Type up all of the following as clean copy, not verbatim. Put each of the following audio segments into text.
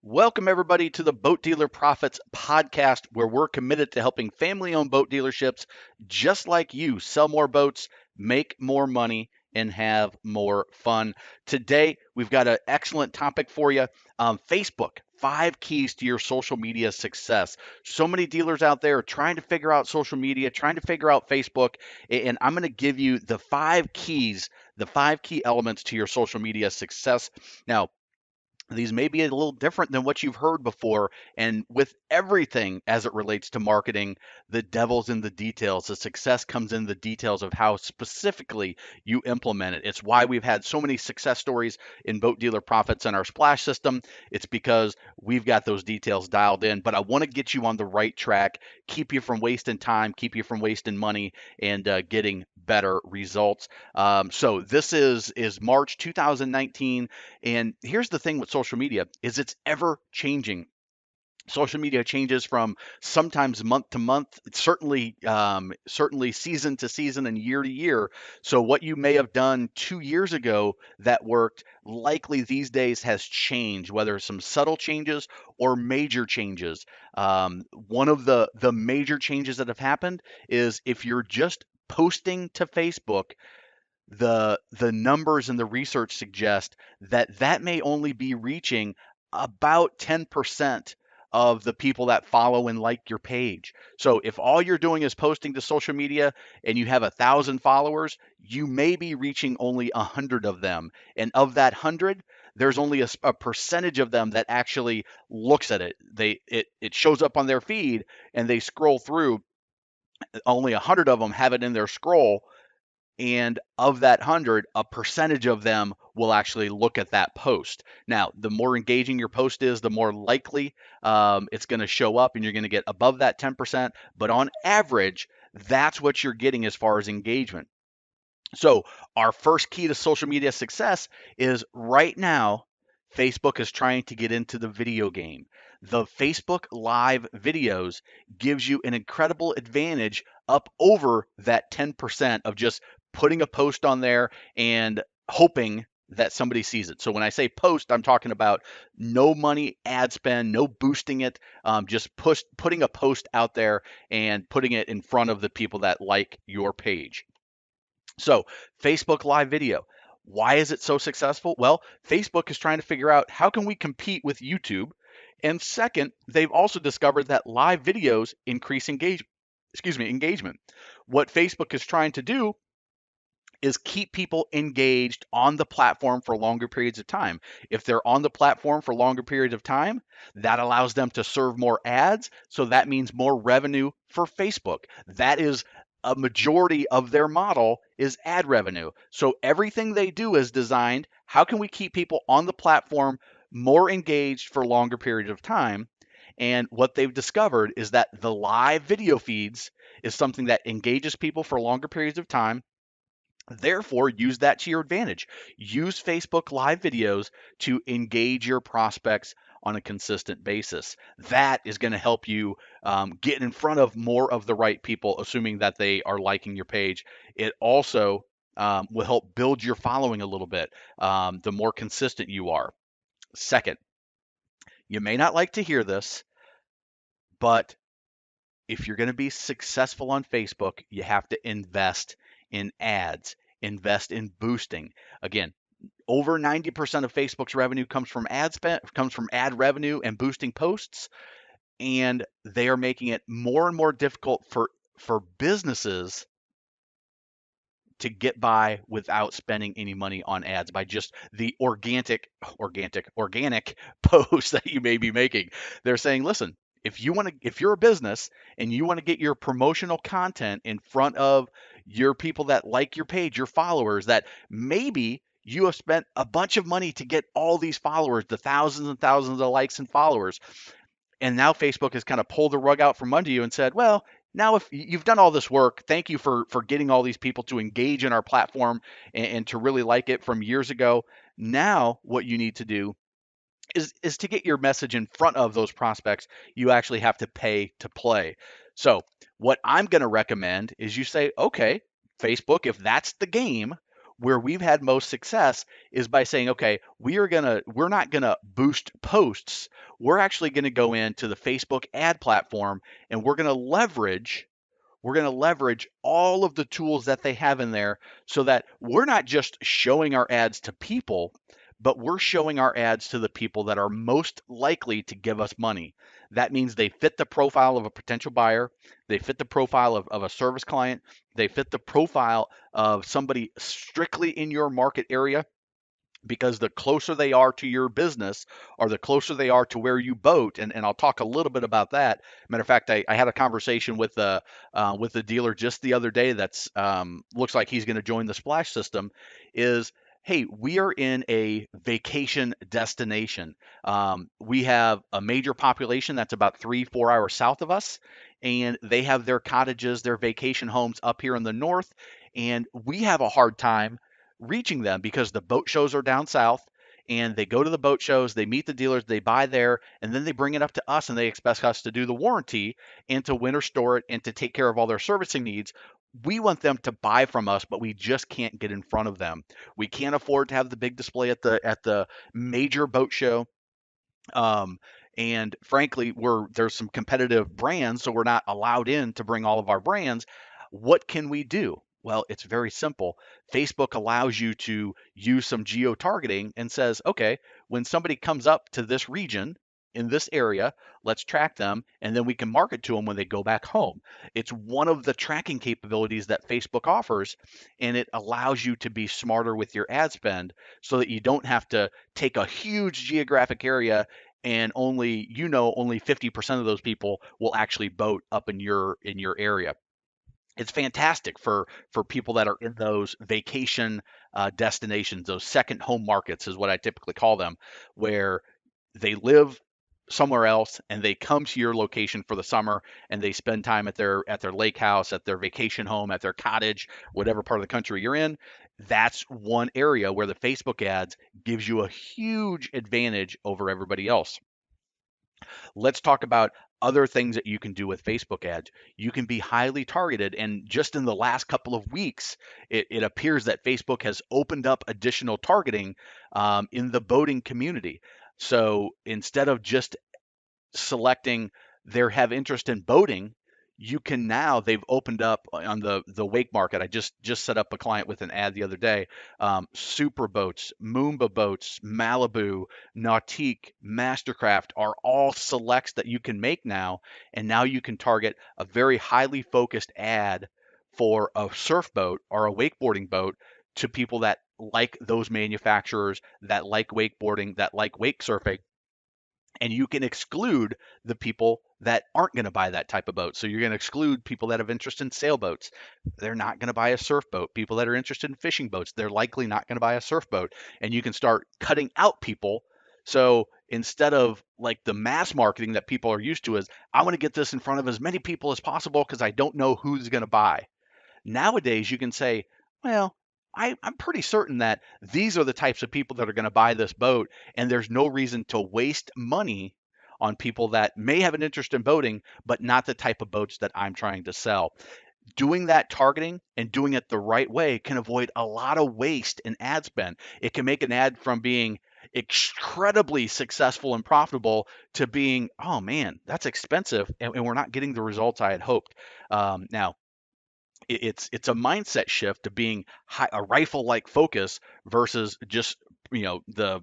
Welcome, everybody, to the Boat Dealer Profits podcast, where we're committed to helping family owned boat dealerships just like you sell more boats, make more money, and have more fun. Today, we've got an excellent topic for you. Facebook, 5 keys to your social media success. So many dealers out there are trying to figure out social media, trying to figure out Facebook, and I'm going to give you the 5 keys, the 5 key elements to your social media success. Now, these may be a little different than what you've heard before. And with everything as it relates to marketing, the devil's in the details. The success comes in the details of how specifically you implement it. It's why we've had so many success stories in Boat Dealer Profits in our splash system. It's because we've got those details dialed in. But I want to get you on the right track, keep you from wasting time, keep you from wasting money, and getting better results. So this is March 2019. And here's the thing with social media is it's ever changing. Social media changes from sometimes month to month, certainly season to season and year to year. So what you may have done 2 years ago that worked, likely these days has changed, whether some subtle changes or major changes. One of the major changes that have happened is if you're just posting to Facebook, the numbers and the research suggest that that may only be reaching about 10% of the people that follow and like your page. So if all you're doing is posting to social media and you have 1,000 followers, you may be reaching only 100 of them. And of that 100, there's only a percentage of them that actually looks at it. It shows up on their feed and they scroll through. Only 100 of them have it in their scroll, and of that 100, a percentage of them will actually look at that post. Now, the more engaging your post is, the more likely it's going to show up and you're going to get above that 10%. But on average, that's what you're getting as far as engagement. So, our first key to social media success is right now, Facebook is trying to get into the video game. The Facebook Live videos gives you an incredible advantage up over that 10% of just putting a post on there and hoping that somebody sees it. So when I say post, I'm talking about no money ad spend, no boosting it, just putting a post out there and putting it in front of the people that like your page. So, Facebook Live video. Why is it so successful? Well, Facebook is trying to figure out how can we compete with YouTube? And second, they've also discovered that live videos increase engagement. What Facebook is trying to do is keep people engaged on the platform for longer periods of time. If they're on the platform for longer periods of time, that allows them to serve more ads. So that means more revenue for Facebook. That is a majority of their model is ad revenue. So everything they do is designed, how can we keep people on the platform more engaged for longer periods of time? And what they've discovered is that the live video feeds is something that engages people for longer periods of time. Therefore, use that to your advantage. Use Facebook Live videos to engage your prospects on a consistent basis. That is going to help you get in front of more of the right people, assuming that they are liking your page. It also will help build your following a little bit the more consistent you are. Second, you may not like to hear this, but if you're going to be successful on Facebook, you have to invest in ads, invest in boosting. Again, over 90% of Facebook's revenue comes from ad spend, comes from ad revenue and boosting posts, and they are making it more and more difficult for businesses to get by without spending any money on ads by just the organic posts that you may be making. They're saying, listen, if you're a business and you want to get your promotional content in front of your people that like your page, your followers, that maybe you have spent a bunch of money to get all these followers, the thousands and thousands of likes and followers, and now Facebook has kind of pulled the rug out from under you and said, well, now if you've done all this work, thank you for getting all these people to engage in our platform and to really like it from years ago. Now what you need to do is to get your message in front of those prospects, you actually have to pay to play. So what I'm going to recommend is you say, okay, Facebook, if that's the game, Where we've had most success is by saying, okay, we're not gonna boost posts. We're actually gonna go into the Facebook ad platform and we're going to leverage all of the tools that they have in there so that we're not just showing our ads to people, but we're showing our ads to the people that are most likely to give us money. That means they fit the profile of a potential buyer, they fit the profile of a service client, they fit the profile of somebody strictly in your market area, because the closer they are to your business or the closer they are to where you boat, and I'll talk a little bit about that. Matter of fact, I had a conversation with the dealer just the other day that's looks like he's going to join the Splash system. Is, hey, we are in a vacation destination. We have a major population that's about 3-4 hours south of us, and they have their cottages, their vacation homes up here in the north, and we have a hard time reaching them because the boat shows are down south, and they go to the boat shows, they meet the dealers, they buy there, and then they bring it up to us and they expect us to do the warranty and to winter store it and to take care of all their servicing needs. We want them to buy from us, but we just can't get in front of them. We can't afford to have the big display at the major boat show. Um, and frankly, there's some competitive brands, so we're not allowed in to bring all of our brands. What can we do? Well, it's very simple. Facebook allows you to use some geo targeting and says, okay, when somebody comes up to this region in this area, let's track them, and then we can market to them when they go back home. It's one of the tracking capabilities that Facebook offers, and it allows you to be smarter with your ad spend so that you don't have to take a huge geographic area and only 50% of those people will actually boat up in your area. It's fantastic for people that are in those vacation destinations. Those second home markets is what I typically call them, where they live somewhere else and they come to your location for the summer and they spend time at their lake house, at their vacation home, at their cottage, whatever part of the country you're in. That's one area where the Facebook ads gives you a huge advantage over everybody else. Let's talk about other things that you can do with Facebook ads. You can be highly targeted. And just in the last couple of weeks, it appears that Facebook has opened up additional targeting in the boating community. So instead of just selecting their have interest in boating, you can now they've opened up on the wake market. I just set up a client with an ad the other day. Super boats, Moomba boats, Malibu, Nautique, Mastercraft are all selects that you can make now, and now you can target a very highly focused ad for a surf boat or a wakeboarding boat to people that like those manufacturers, that like wakeboarding, that like wake surfing, and you can exclude the people that aren't going to buy that type of boat. So you're going to exclude people that have interest in sailboats. They're not going to buy a surf boat. People that are interested in fishing boats, they're likely not going to buy a surf boat. And you can start cutting out people. So instead of like the mass marketing that people are used to is, I want to get this in front of as many people as possible because I don't know who's going to buy. Nowadays, you can say, well, I'm pretty certain that these are the types of people that are going to buy this boat, and there's no reason to waste money on people that may have an interest in boating, but not the type of boats that I'm trying to sell. Doing that targeting and doing it the right way can avoid a lot of waste in ad spend. It can make an ad from being incredibly successful and profitable to being, oh man, that's expensive, and we're not getting the results I had hoped. Now, it's a mindset shift to being a rifle like focus versus just the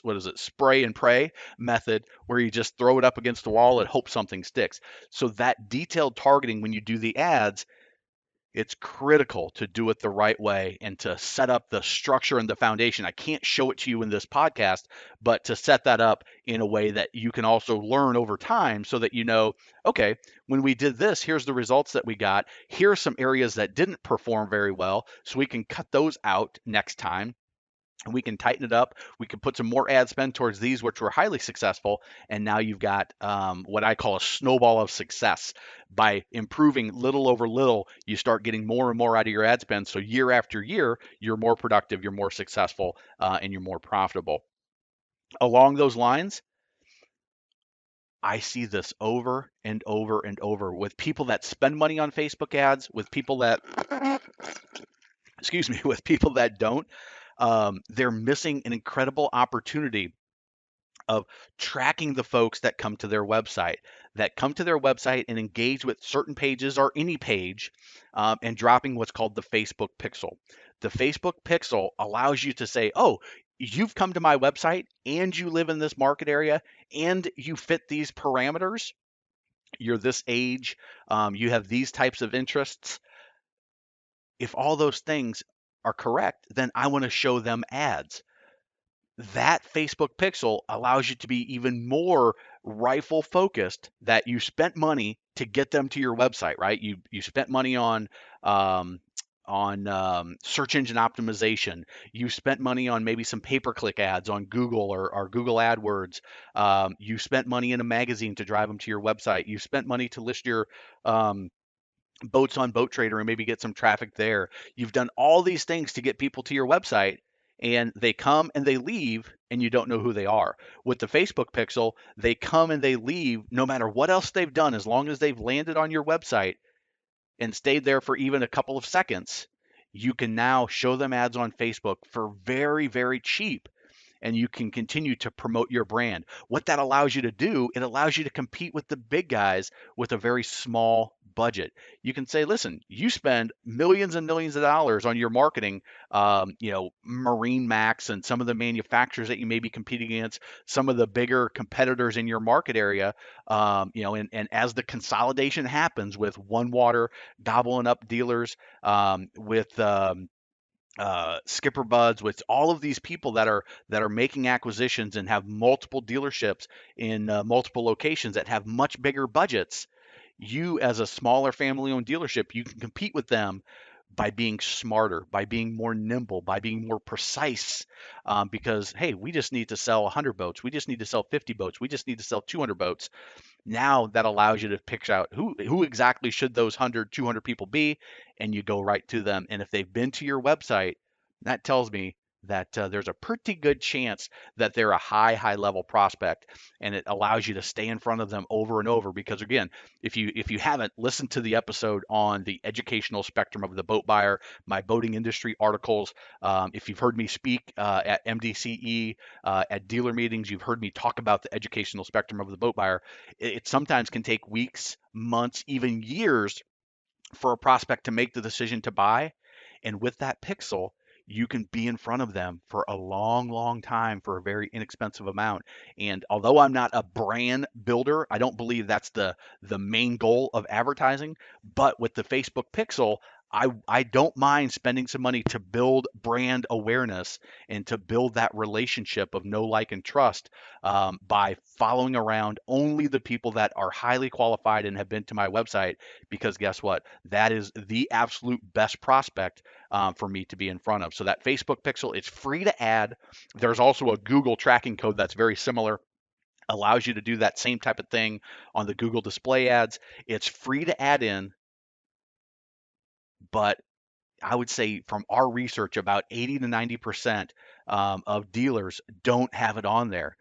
what is it, spray and pray method, where you just throw it up against the wall and hope something sticks. So that detailed targeting, when you do the ads, it's critical to do it the right way and to set up the structure and the foundation. I can't show it to you in this podcast, but to set that up in a way that you can also learn over time so that you know, okay, when we did this, here's the results that we got. Here are some areas that didn't perform very well, so we can cut those out next time, and we can tighten it up. We can put some more ad spend towards these, which were highly successful. And now you've got what I call a snowball of success. By improving little over little, you start getting more and more out of your ad spend. So year after year, you're more productive, you're more successful, and you're more profitable. Along those lines, I see this over and over and over with people that spend money on Facebook ads, with people that excuse me, with people that don't, they're missing an incredible opportunity of tracking the folks that come to their website and engage with certain pages or any page, and dropping what's called the Facebook pixel. The Facebook pixel allows you to say, oh, you've come to my website and you live in this market area and you fit these parameters. You're this age, you have these types of interests. If all those things are correct, then I want to show them ads. That Facebook pixel allows you to be even more rifle focused, that you spent money to get them to your website, right? You spent money um, on search engine optimization. You spent money on maybe some pay-per-click ads on Google or Google AdWords. You spent money in a magazine to drive them to your website. You spent money to list your um, boats on Boat Trader and maybe get some traffic there. You've done all these things to get people to your website, and they come and they leave and you don't know who they are. With the Facebook pixel, they come and they leave no matter what else they've done, as long as they've landed on your website and stayed there for even a couple of seconds. You can now show them ads on Facebook for very, very cheap, and you can continue to promote your brand. What that allows you to do, it allows you to compete with the big guys with a very small budget. You can say, listen, you spend millions and millions of dollars on your marketing, Marine Max and some of the manufacturers that you may be competing against, some of the bigger competitors in your market area, and as the consolidation happens with One Water gobbling up dealers, with Skipper Buds, with all of these people that are making acquisitions and have multiple dealerships in multiple locations that have much bigger budgets. You, as a smaller family-owned dealership, you can compete with them by being smarter, by being more nimble, by being more precise. Because hey, we just need to sell 100 boats, we just need to sell 50 boats, we just need to sell 200 boats. Now that allows you to pick out who exactly should those 100, 200 people be, and you go right to them. And if they've been to your website, that tells me that there's a pretty good chance that they're a high level prospect, and it allows you to stay in front of them over and over. Because again, if you haven't listened to the episode on the educational spectrum of the boat buyer, my boating industry articles, if you've heard me speak at MDCE, at dealer meetings, you've heard me talk about the educational spectrum of the boat buyer. It sometimes can take weeks, months, even years for a prospect to make the decision to buy. And with that pixel, you can be in front of them for a long time for a very inexpensive amount. And although I'm not a brand builder, I don't believe that's the main goal of advertising. But with the Facebook pixel, I don't mind spending some money to build brand awareness and to build that relationship of know, like, and trust, by following around only the people that are highly qualified and have been to my website. Because guess what? That is the absolute best prospect, for me to be in front of. So that Facebook pixel, it's free to add. There's also a Google tracking code that's very similar, allows you to do that same type of thing on the Google display ads. It's free to add in, but I would say from our research, about 80 to 90% of dealers don't have it on there.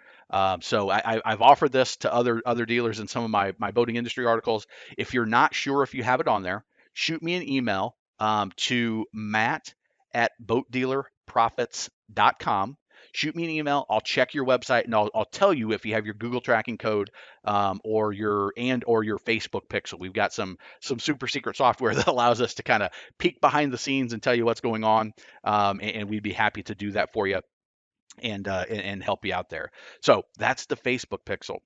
So I've offered this to other dealers in some of my boating industry articles. If you're not sure if you have it on there, shoot me an email, to matt@boatdealerprofits.com. Shoot me an email. I'll check your website and I'll tell you if you have your Google tracking code, or your Facebook pixel. We've got some super secret software that allows us to kind of peek behind the scenes and tell you what's going on. And we'd be happy to do that for you, and help you out there. So that's the Facebook pixel.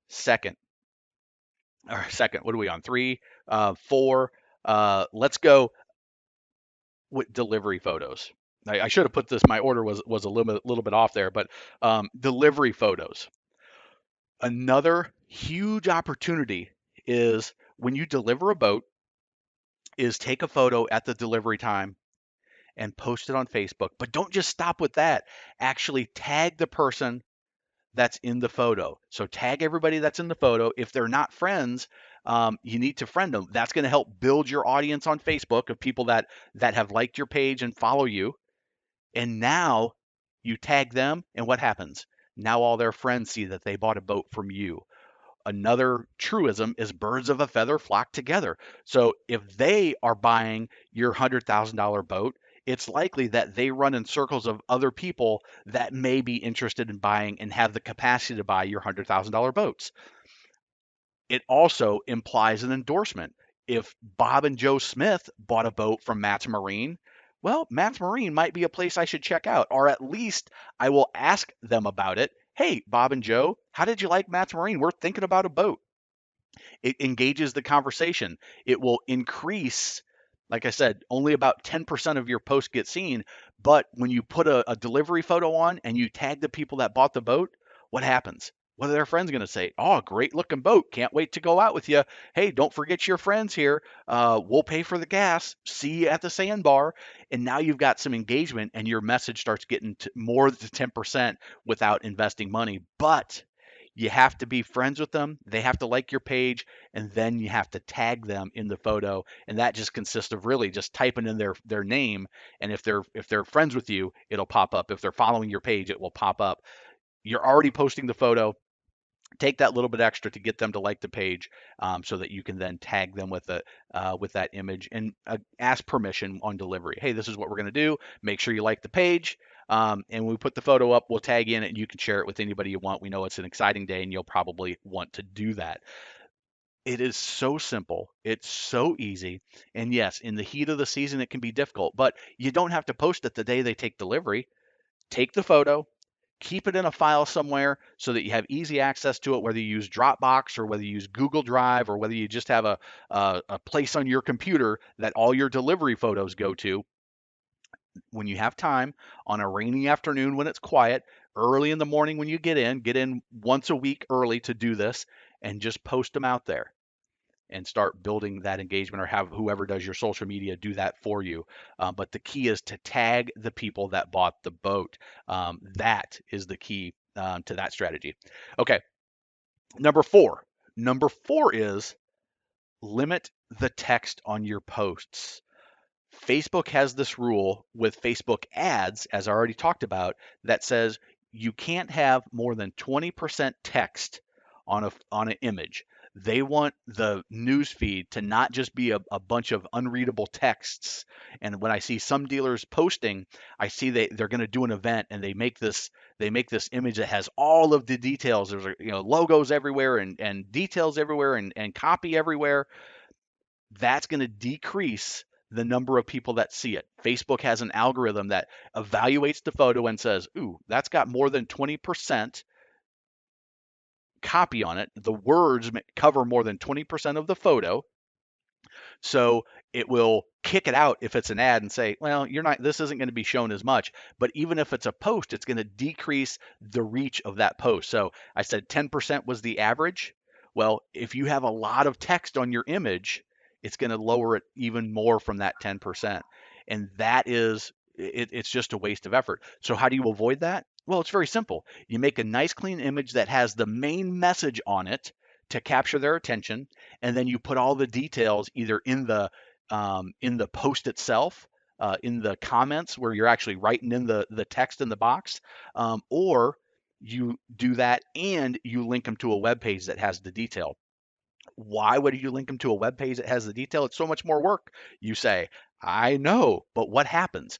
Second, what are we on? Three, four. Let's go with delivery photos. I should have put this. My order was a little bit off there, but delivery photos. Another huge opportunity is when you deliver a boat, is take a photo at the delivery time and post it on Facebook. But don't just stop with that. Actually tag the person that's in the photo. So tag everybody that's in the photo. If they're not friends, you need to friend them. That's going to help build your audience on Facebook of people that have liked your page and follow you. And now you tag them, and what happens? Now all their friends see that they bought a boat from you. Another truism is birds of a feather flock together. So if they are buying your $100,000 boat, it's likely that they run in circles of other people that may be interested in buying and have the capacity to buy your $100,000 boats. It also implies an endorsement. If Bob and Joe Smith bought a boat from Matt's Marine, well, Matt's Marine might be a place I should check out, or at least I will ask them about it. Hey, Bob and Joe, how did you like Matt's Marine? We're thinking about a boat. It engages the conversation. It will increase, like I said, only about 10% of your posts get seen. But when you put a delivery photo on and you tag the people that bought the boat, what happens? What are their friends going to say? Oh, great looking boat. Can't wait to go out with you. Hey, don't forget your friends here. We'll pay for the gas. See you at the sandbar. And now you've got some engagement and your message starts getting to more than 10% without investing money. But you have to be friends with them. They have to like your page, and then you have to tag them in the photo. And that just consists of really just typing in their name. And if they're friends with you, it'll pop up. If they're following your page, it will pop up. You're already posting the photo. Take that little bit extra to get them to like the page, so that you can then tag them with that image and ask permission on delivery. Hey, this is what we're going to do. Make sure you like the page. And when we put the photo up, we'll tag in it and you can share it with anybody you want. We know it's an exciting day and you'll probably want to do that. It is so simple. It's so easy. And yes, in the heat of the season, it can be difficult, but you don't have to post it the day they take delivery. Take the photo, keep it in a file somewhere so that you have easy access to it, whether you use Dropbox or whether you use Google Drive or whether you just have a place on your computer that all your delivery photos go to. When you have time on a rainy afternoon when it's quiet, early in the morning when you get in once a week early to do this and just post them out there and start building that engagement or have whoever does your social media do that for you. But the key is to tag the people that bought the boat. That is the key to that strategy. Okay, number four. Number four is limit the text on your posts. Facebook has this rule with Facebook ads, as I already talked about, that says you can't have more than 20% text on an image. They want the news feed to not just be a bunch of unreadable texts. And when I see some dealers posting, I see they're going to do an event and they make this image that has all of the details. There's logos everywhere and details everywhere and copy everywhere. That's going to decrease the number of people that see it. Facebook has an algorithm that evaluates the photo and says, ooh, that's got more than 20% copy on it. The words cover more than 20% of the photo. So it will kick it out if it's an ad and say, well, this isn't going to be shown as much. But even if it's a post, it's going to decrease the reach of that post. So I said 10% was the average. Well, if you have a lot of text on your image, it's going to lower it even more from that 10%. And it's just a waste of effort. So how do you avoid that? Well, it's very simple. You make a nice clean image that has the main message on it to capture their attention, and then you put all the details either in the post itself, in the comments where you're actually writing in the text in the box, or you do that and you link them to a web page that has the detail. Why would you link them to a web page that has the detail? It's so much more work. You say, I know, but what happens?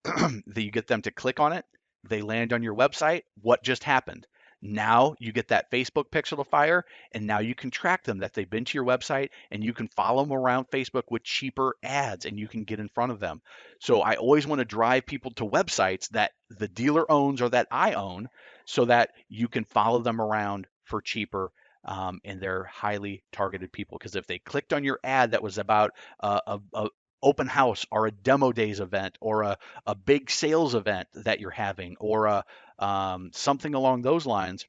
That you get them to click on it, they land on your website. What just happened? Now you get that Facebook pixel to fire, and now you can track them that they've been to your website, and you can follow them around Facebook with cheaper ads, and you can get in front of them. So I always want to drive people to websites that the dealer owns or that I own, so that you can follow them around for cheaper. And they're highly targeted people because if they clicked on your ad that was about a open house or a demo days event or a big sales event that you're having or something along those lines,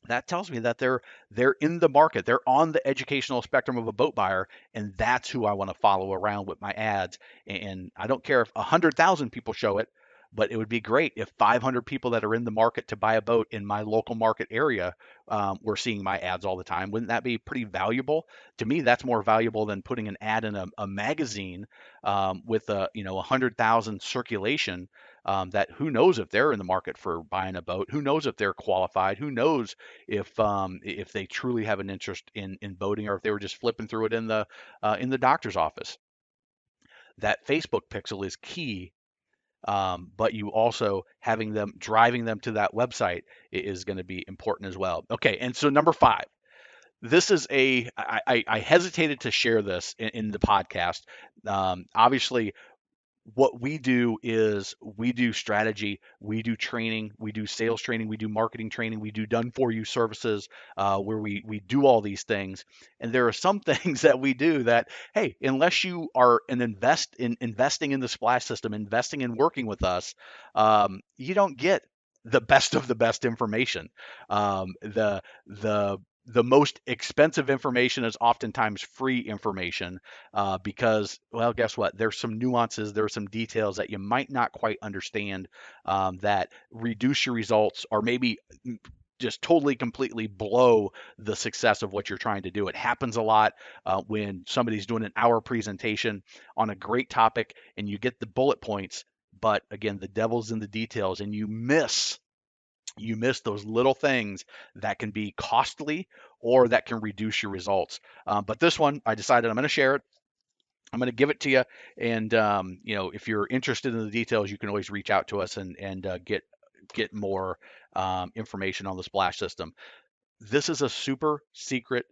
that tells me that they're in the market. They're on the educational spectrum of a boat buyer, and that's who I want to follow around with my ads. And I don't care if 100,000 people show it, but it would be great if 500 people that are in the market to buy a boat in my local market area were seeing my ads all the time. Wouldn't that be pretty valuable? To me, that's more valuable than putting an ad in a magazine with 100,000 circulation. that who knows if they're in the market for buying a boat? Who knows if they're qualified? Who knows if they truly have an interest in boating, or if they were just flipping through it in the doctor's office? That Facebook pixel is key, but you also having them driving them to that website is going to be important as well. Okay, and so number five, this is I hesitated to share this in the podcast. Obviously, what we do is we do strategy, we do training, we do sales training, we do marketing training, we do done for you services, where we do all these things. And there are some things that we do that, hey, unless you are investing in the splash system, investing in working with us, you don't get the best of the best information. The most expensive information is oftentimes free information, because, well, guess what? There's some nuances, there are some details that you might not quite understand, that reduce your results, or maybe just totally, completely blow the success of what you're trying to do. It happens a lot when somebody's doing an hour presentation on a great topic and you get the bullet points, but again, the devil's in the details, and you miss those little things that can be costly or that can reduce your results. But this one, I decided I'm going to share it. I'm going to give it to you, and if you're interested in the details, you can always reach out to us and get more information on the splash system. This is a super secret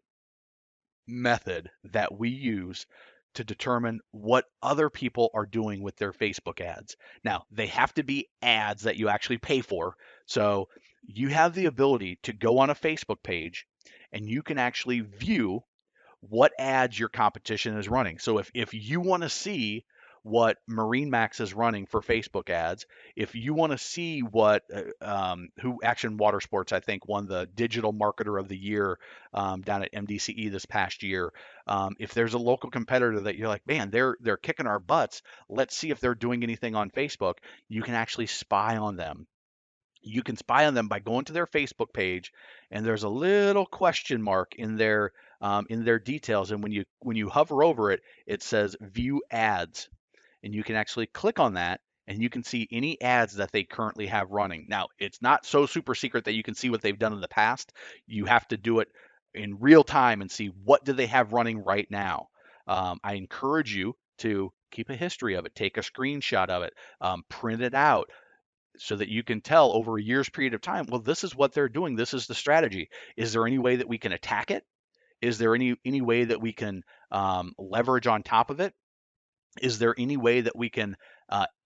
method that we use to determine what other people are doing with their Facebook ads. Now, they have to be ads that you actually pay for. So you have the ability to go on a Facebook page and you can actually view what ads your competition is running. So if you want to see what MarineMax is running for Facebook ads, if you want to see what who Action Water Sports, I think, won the Digital Marketer of the Year down at MDCE this past year. If there's a local competitor that you're like, man, they're kicking our butts. Let's see if they're doing anything on Facebook. You can actually spy on them. You can spy on them by going to their Facebook page, and there's a little question mark in their details. And when you hover over it, it says View Ads, and you can actually click on that, and you can see any ads that they currently have running. Now, it's not so super secret that you can see what they've done in the past. You have to do it in real time and see what do they have running right now. I encourage you to keep a history of it, take a screenshot of it, print it out, so that you can tell over a year's period of time, well, this is what they're doing. This is the strategy. Is there any way that we can attack it? Is there any way that we can leverage on top of it? Is there any way that we can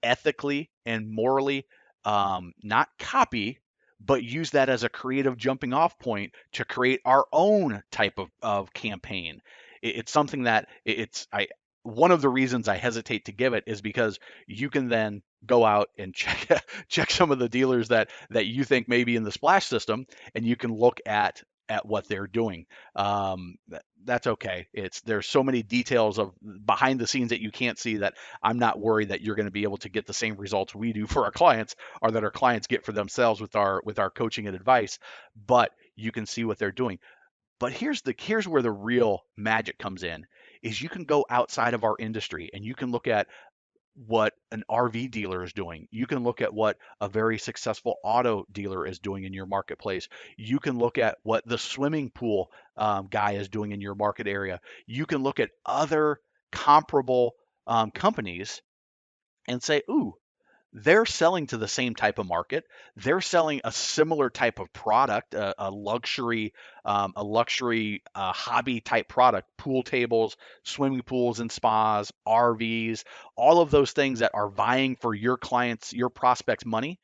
ethically and morally not copy, but use that as a creative jumping off point to create our own type of campaign? It's something that it's I one of the reasons I hesitate to give it is because you can then go out and check some of the dealers that you think may be in the splash system, and you can look at what they're doing. That's okay. There's so many details of behind the scenes that you can't see, that I'm not worried that you're going to be able to get the same results we do for our clients, or that our clients get for themselves with our coaching and advice. But you can see what they're doing. But here's where the real magic comes in, is you can go outside of our industry and you can look at what an RV dealer is doing. You can look at what a very successful auto dealer is doing in your marketplace. You can look at what the swimming pool guy is doing in your market area. You can look at other comparable companies and say, ooh, they're selling to the same type of market. They're selling a similar type of product, a luxury hobby type product, pool tables, swimming pools and spas, RVs, all of those things that are vying for your clients, your prospects' money.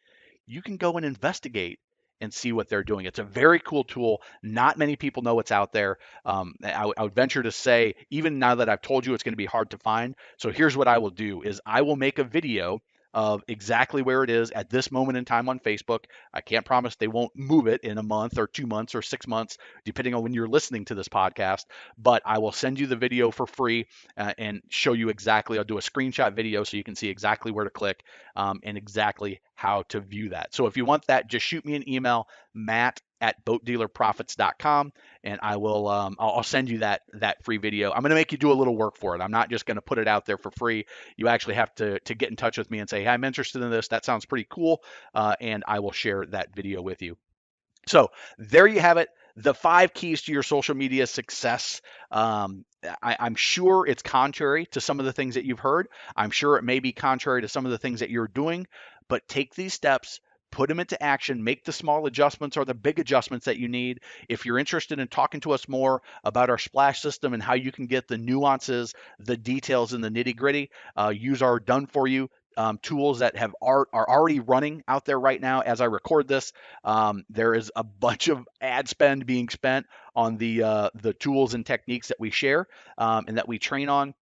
You can go and investigate and see what they're doing. It's a very cool tool. Not many people know it's out there. I would venture to say, even now that I've told you, it's going to be hard to find. So here's what I will do: is I will make a video of exactly where it is at this moment in time on Facebook. I can't promise they won't move it in a month or 2 months or 6 months, depending on when you're listening to this podcast. But I will send you the video for free, and show you exactly. I'll do a screenshot video so you can see exactly where to click, and exactly how to view that. So if you want that, just shoot me an email, matt@boatdealerprofits.com, and I'll send you that free video. I'm going to make you do a little work for it. I'm not just going to put it out there for free. You actually have to get in touch with me and say, hey, I'm interested in this. That sounds pretty cool, and I will share that video with you. So there you have it. The 5 keys to your social media success. I'm sure it's contrary to some of the things that you've heard. I'm sure it may be contrary to some of the things that you're doing, but take these steps, put them into action, make the small adjustments or the big adjustments that you need. If you're interested in talking to us more about our splash system and how you can get the nuances, the details, and the nitty gritty, use our done for you tools that are already running out there right now as I record this. There is a bunch of ad spend being spent on the tools and techniques that we share and that we train on.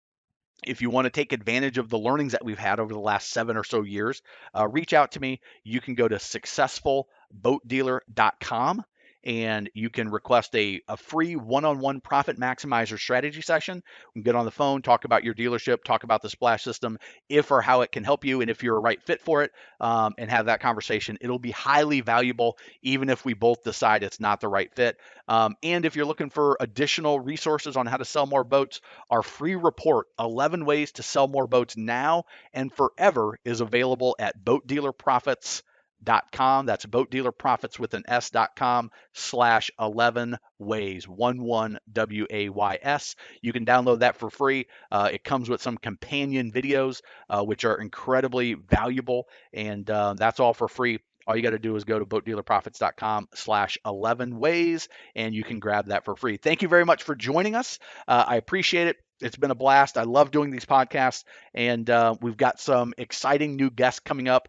If you want to take advantage of the learnings that we've had over the last 7 or so years, reach out to me. You can go to successfulboatdealer.com and you can request a free one-on-one profit maximizer strategy session. We can get on the phone, talk about your dealership, talk about the splash system, if or how it can help you, and if you're a right fit for it, and have that conversation. It'll be highly valuable, even if we both decide it's not the right fit. And if you're looking for additional resources on how to sell more boats, our free report, 11 Ways to Sell More Boats Now and Forever, is available at boatdealerprofits.com. That's boatdealerprofits with an S.com/11 ways, 11 WAYS. You can download that for free. It comes with some companion videos, which are incredibly valuable, and that's all for free. All you got to do is go to boatdealerprofits.com/11 ways, and you can grab that for free. Thank you very much for joining us. I appreciate it. It's been a blast. I love doing these podcasts, and we've got some exciting new guests coming up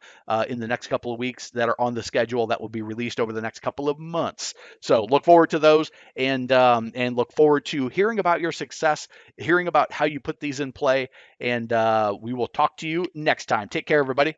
in the next couple of weeks that are on the schedule that will be released over the next couple of months. So look forward to those, and look forward to hearing about your success, hearing about how you put these in play, and we will talk to you next time. Take care, everybody.